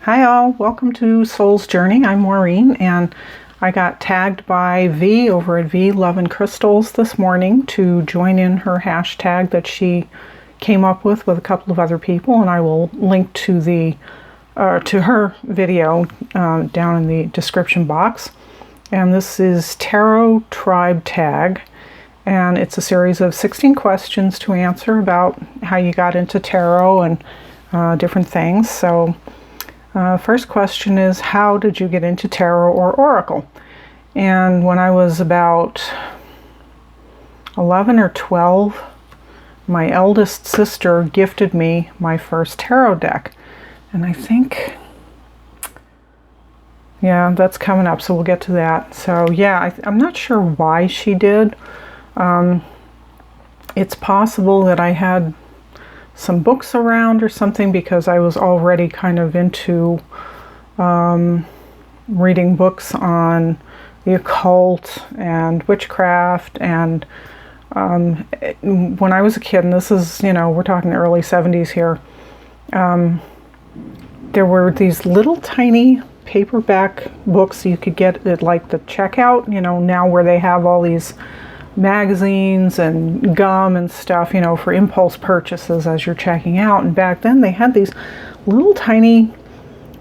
Hi all, welcome to Soul's Journey. I'm Maureen and I got tagged by V over at V Love and Crystals this morning to join in her hashtag that she came up with a couple of other people, and I will link to her video down in the description box. And this is Tarot Tribe Tag, and it's a series of 16 questions to answer about how you got into tarot and different things. So first question is, how did you get into tarot or oracle? And when I was about 11 or 12, my eldest sister gifted me my first tarot deck. And I think, yeah, that's coming up, so we'll get to that. So yeah, I'm not sure why she did. It's possible that I had some books around or something, because I was already kind of into reading books on the occult and witchcraft. And when I was a kid, and this is, we're talking the early 70s here, there were these little tiny paperback books you could get at like the checkout, now where they have all these magazines and gum and stuff, for impulse purchases as you're checking out. And back then they had these little tiny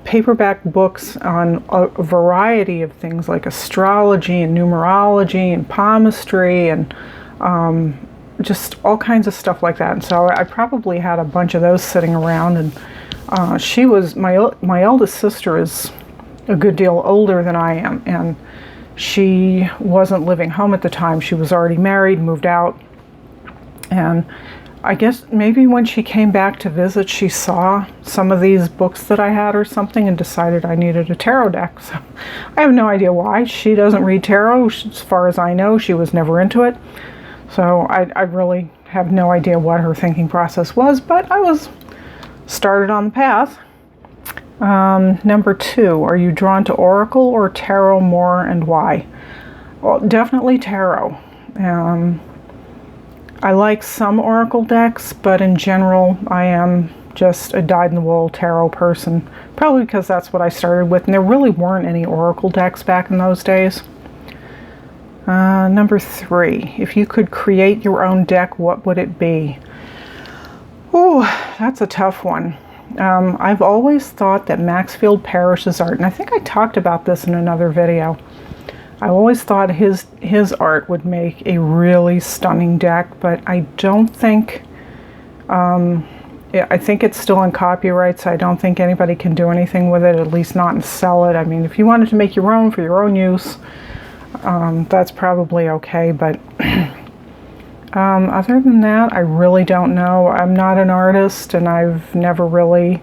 paperback books on a variety of things like astrology and numerology and palmistry and just all kinds of stuff like that. And so I probably had a bunch of those sitting around. And she was, my eldest sister is a good deal older than I am, and she wasn't living home at the time. She was already married, moved out. And I guess maybe when she came back to visit, she saw some of these books that I had or something and decided I needed a tarot deck. So I have no idea why. She doesn't read tarot. As far as I know, she was never into it. So I really have no idea what her thinking process was, but I was started on the path. Number 2, are you drawn to oracle or tarot more, and why? Well, definitely tarot. I like some oracle decks, but in general, I am just a dyed-in-the-wool tarot person, probably because that's what I started with, and there really weren't any oracle decks back in those days. Number 3, if you could create your own deck, what would it be? Oh, that's a tough one. I've always thought that Maxfield Parrish's art, and I think I talked about this in another video, I always thought his art would make a really stunning deck, but I don't think, I think it's still in copyright, so I don't think anybody can do anything with it, at least not and sell it. I mean, if you wanted to make your own for your own use, that's probably okay, but other than that, I really don't know. I'm not an artist, and I've never really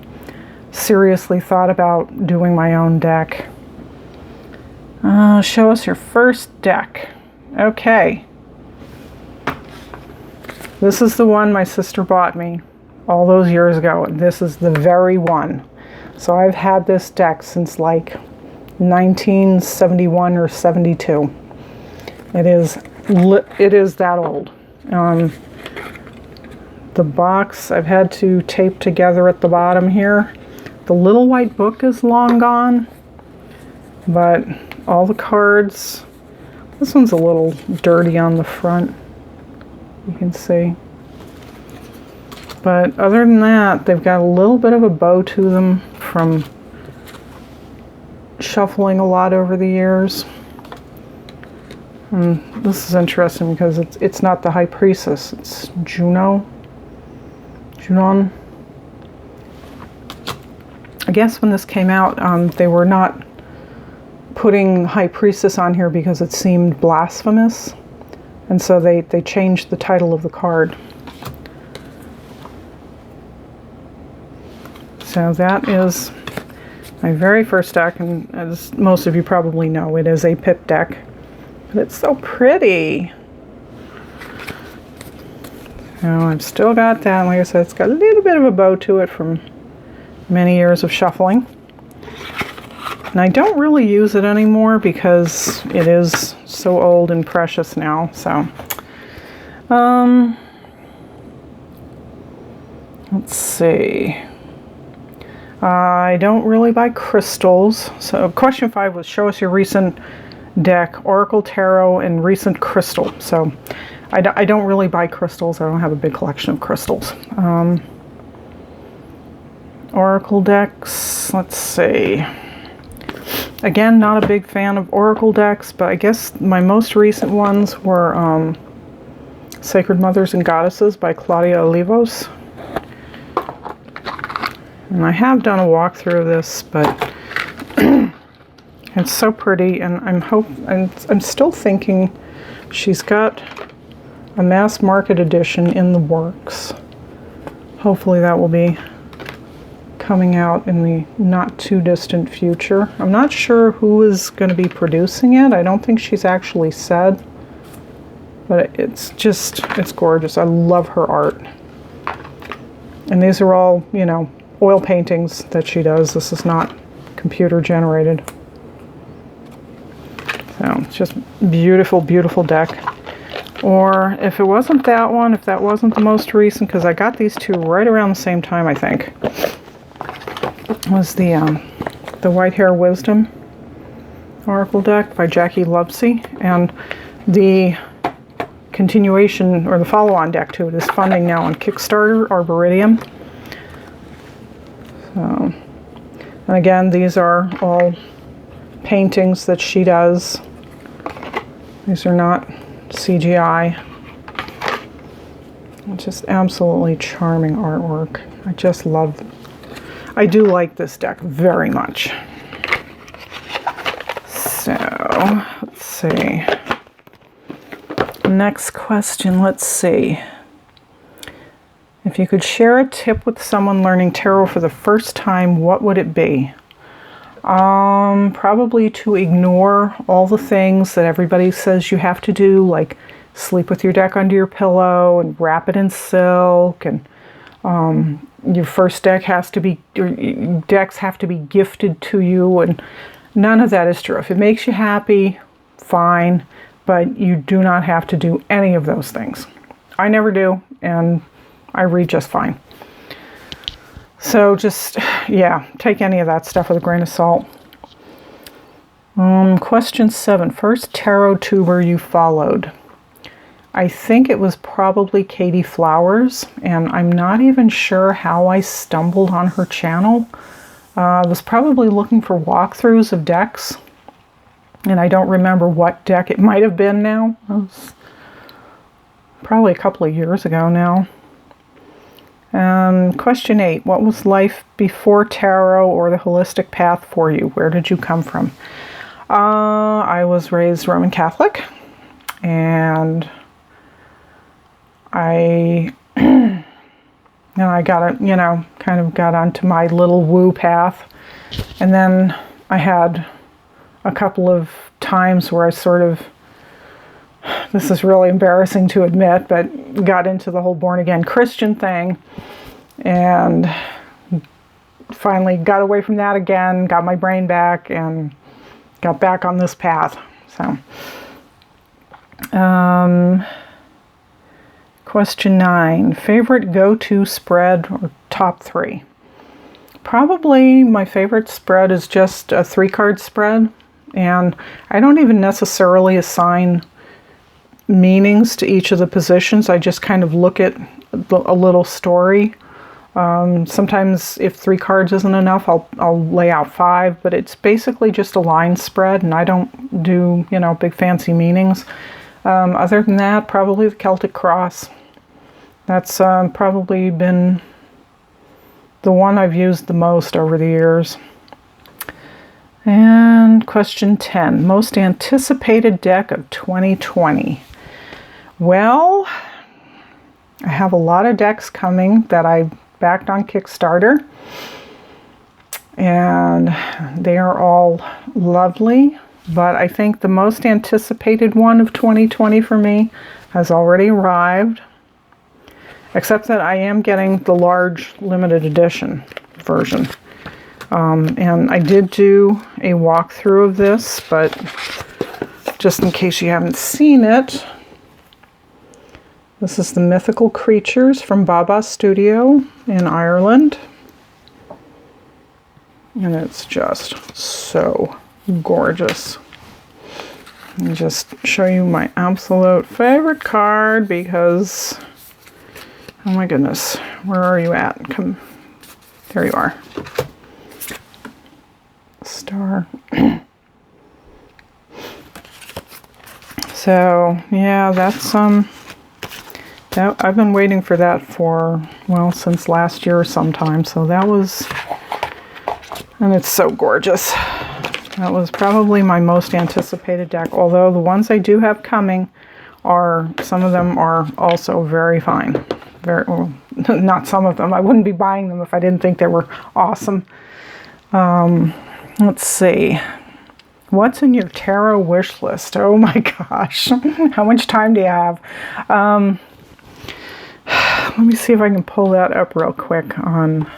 seriously thought about doing my own deck. Show us your first deck. Okay. This is the one my sister bought me all those years ago, and this is the very one. So I've had this deck since like 1971 or 72. It is that old. The box I've had to tape together at the bottom here. The little white book is long gone, but all the cards, this one's a little dirty on the front, you can see. But other than that, they've got a little bit of a bow to them from shuffling a lot over the years. And this is interesting because it's not the High Priestess, it's Junon. I guess when this came out, they were not putting High Priestess on here because it seemed blasphemous, and so they changed the title of the card. So that is my very first deck, and as most of you probably know, it is a pip deck. But it's so pretty. So I've still got that. Like I said, it's got a little bit of a bow to it from many years of shuffling. And I don't really use it anymore because it is so old and precious now. So, let's see. I don't really buy crystals. So question 5 was show us your recent deck, Oracle, Tarot, and recent crystal. So I don't really buy crystals. I don't have a big collection of crystals. Oracle decks, let's see. Again, not a big fan of Oracle decks, but I guess my most recent ones were Sacred Mothers and Goddesses by Claudia Olivos. And I have done a walkthrough of this, but it's so pretty, and I'm still thinking she's got a mass market edition in the works. Hopefully that will be coming out in the not too distant future. I'm not sure who is going to be producing it. I don't think she's actually said, but it's gorgeous. I love her art. And these are all, you know, oil paintings that she does. This is not computer generated. So it's just beautiful, beautiful deck. Or if it wasn't that one, if that wasn't the most recent, because I got these two right around the same time, I think, was the White Hair Wisdom Oracle deck by Jackie Lovesey, and the continuation, or the follow-on deck to it, is funding now on Kickstarter, Arboretum. So, and again, these are all paintings that she does. These are not CGI. Just absolutely charming artwork. I just love them. I do like this deck very much. So, let's see. Next question, let's see. If you could share a tip with someone learning tarot for the first time, what would it be? Probably to ignore all the things that everybody says you have to do, like sleep with your deck under your pillow and wrap it in silk, and your first deck has to be, or decks have to be gifted to you, and none of that is true. If it makes you happy, fine, but you do not have to do any of those things. I never do, and I read just fine. So just, yeah, take any of that stuff with a grain of salt. Question 7, first TarotTuber you followed. I think it was probably Katie Flowers, and I'm not even sure how I stumbled on her channel. I was probably looking for walkthroughs of decks, and I don't remember what deck it might have been now. It was probably a couple of years ago now. Question 8, what was life before tarot or the holistic path for you? Where did you come from? I was raised Roman Catholic, and I got, kind of got onto my little woo path. And then I had a couple of times where I sort of, this is really embarrassing to admit, but got into the whole born-again Christian thing, and finally got away from that again, got my brain back, and got back on this path. So, question 9, favorite go-to spread or top 3? Probably my favorite spread is just a 3-card spread, and I don't even necessarily assign meanings to each of the positions. I just kind of look at a little story. Sometimes if 3 cards isn't enough, I'll lay out 5, but it's basically just a line spread, and I don't do, big fancy meanings. Other than that, probably the Celtic Cross. That's probably been the one I've used the most over the years. And question 10, most anticipated deck of 2020. Well, I have a lot of decks coming that I backed on Kickstarter, and they are all lovely, but I think the most anticipated one of 2020 for me has already arrived, except that I am getting the large limited edition version. And I did do a walkthrough of this, but just in case you haven't seen it, this is the Mythical Creatures from Baba Studio in Ireland. And it's just so gorgeous. Let me just show you my absolute favorite card because, oh my goodness, where are you at? Come, there you are. Star. So yeah, that's I've been waiting for that for, well, since last year sometime. So that was, and it's so gorgeous. That was probably my most anticipated deck, although the ones I do have coming are, some of them are also very fine. Very, well, not some of them. I wouldn't be buying them if I didn't think they were awesome. Let's see. What's in your tarot wish list? Oh my gosh. How much time do you have? Let me see if I can pull that up real quick on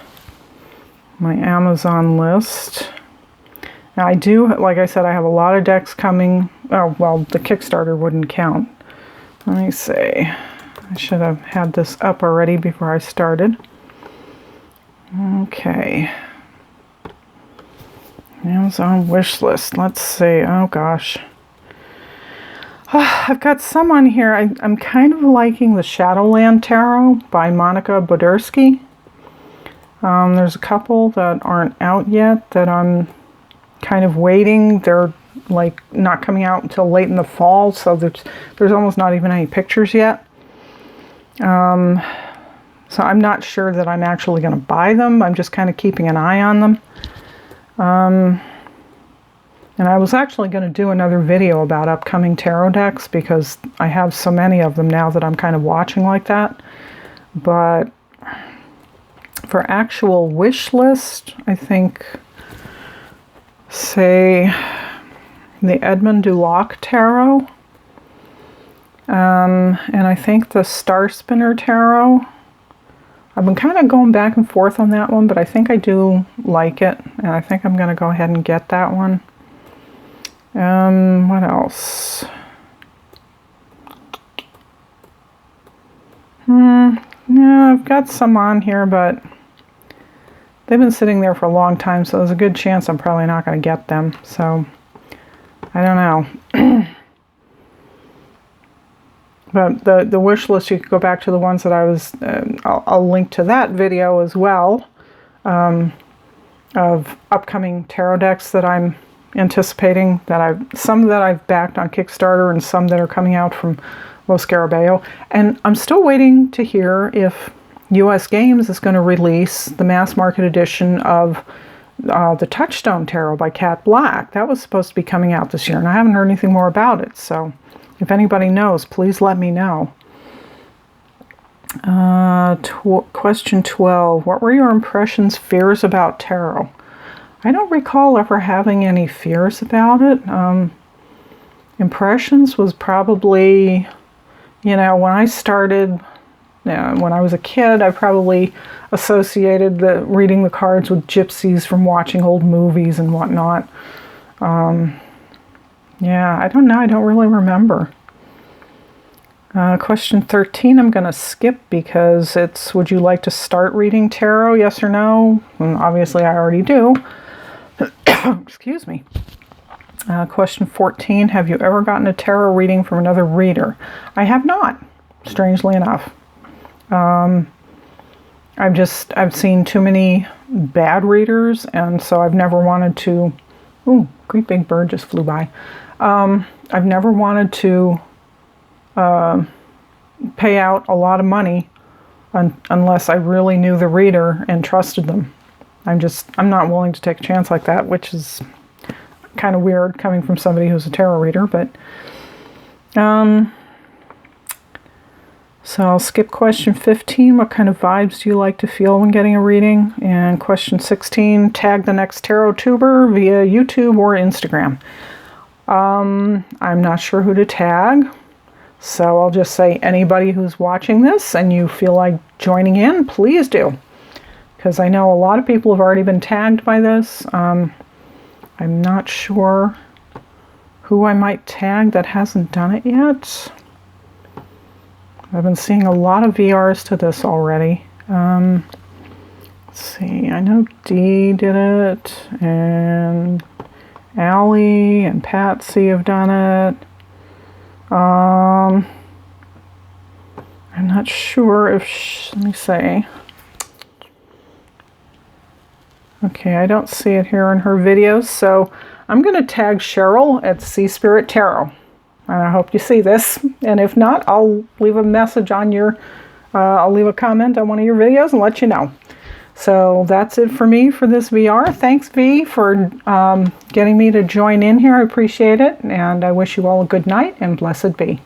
my Amazon list. Now I do, like I said, I have a lot of decks coming. Oh, well, the Kickstarter wouldn't count. Let me see. I should have had this up already before I started. Okay. Amazon wish list. Let's see. Oh gosh. I've got some on here. I'm kind of liking the Shadowland Tarot by Monica Bodersky. There's a couple that aren't out yet that I'm kind of waiting. They're like not coming out until late in the fall, so there's almost not even any pictures yet. So I'm not sure that I'm actually going to buy them. I'm just kind of keeping an eye on them. And I was actually going to do another video about upcoming tarot decks because I have so many of them now that I'm kind of watching like that. But for actual wish list, I think, say, the Edmund Duloc Tarot. And I think the Star Spinner Tarot. I've been kind of going back and forth on that one, but I think I do like it. And I think I'm going to go ahead and get that one. What else? Yeah, I've got some on here, but they've been sitting there for a long time, so there's a good chance I'm probably not going to get them. So, I don't know. But the wish list, you could go back to the ones that I was, I'll link to that video as well, of upcoming tarot decks that I'm anticipating, some that I've backed on Kickstarter and some that are coming out from Los Scarabeo. And I'm still waiting to hear if US Games is going to release the mass market edition of the Touchstone Tarot by Cat Black. That was supposed to be coming out this year, and I haven't heard anything more about it. So if anybody knows, please let me know. Question 12. What were your impressions, fears about tarot? I don't recall ever having any fears about it. Impressions was probably, when I started, when I was a kid, I probably associated reading the cards with gypsies from watching old movies and whatnot. Yeah, I don't know. I don't really remember. Question 13, I'm going to skip because it's, would you like to start reading tarot, yes or no? And obviously I already do. Excuse me. Question 14, have you ever gotten a tarot reading from another reader? I have not, strangely enough. I've seen too many bad readers, and so I've never wanted to, ooh, great big bird just flew by. I've never wanted to pay out a lot of money unless I really knew the reader and trusted them. I'm not willing to take a chance like that, which is kind of weird coming from somebody who's a tarot reader, but so I'll skip question 15. What kind of vibes do you like to feel when getting a reading? And question 16, tag the next TarotTuber via YouTube or Instagram. I'm not sure who to tag, so I'll just say anybody who's watching this and you feel like joining in, please do. Because I know a lot of people have already been tagged by this. I'm not sure who I might tag that hasn't done it yet. I've been seeing a lot of VRs to this already. Let's let's see, I know Dee did it, and Allie and Patsy have done it. I'm not sure if, let me see. Okay, I don't see it here in her videos, so I'm going to tag Cheryl at Sea Spirit Tarot. And I hope you see this. And if not, I'll leave a message on your, I'll leave a comment on one of your videos and let you know. So that's it for me for this VR. Thanks, V, for getting me to join in here. I appreciate it. And I wish you all a good night and blessed be.